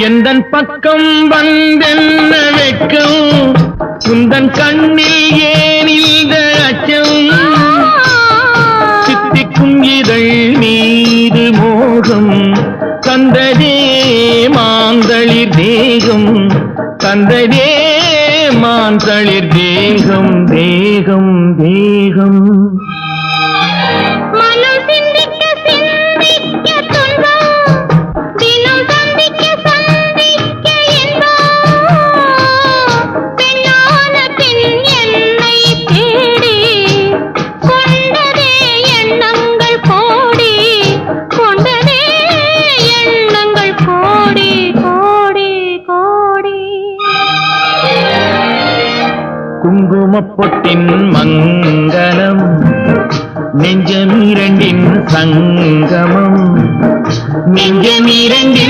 எந்தன் பக்கம் வந்தென்ன வெட்கம் உந்தன் கண்ணில் ஏன் இந்த அச்சம் சித்திக்கும் இதழ் மீது மோகம் தந்ததே மாந்தளிர் தேகம் தந்ததே மாந்தளிர் தேகம் தேகம் தேகம் குங்குமப்பொட்டின் மங்களம் நெஞ்சமீரண்டின் சங்கமம் நெஞ்சமீரண்டின்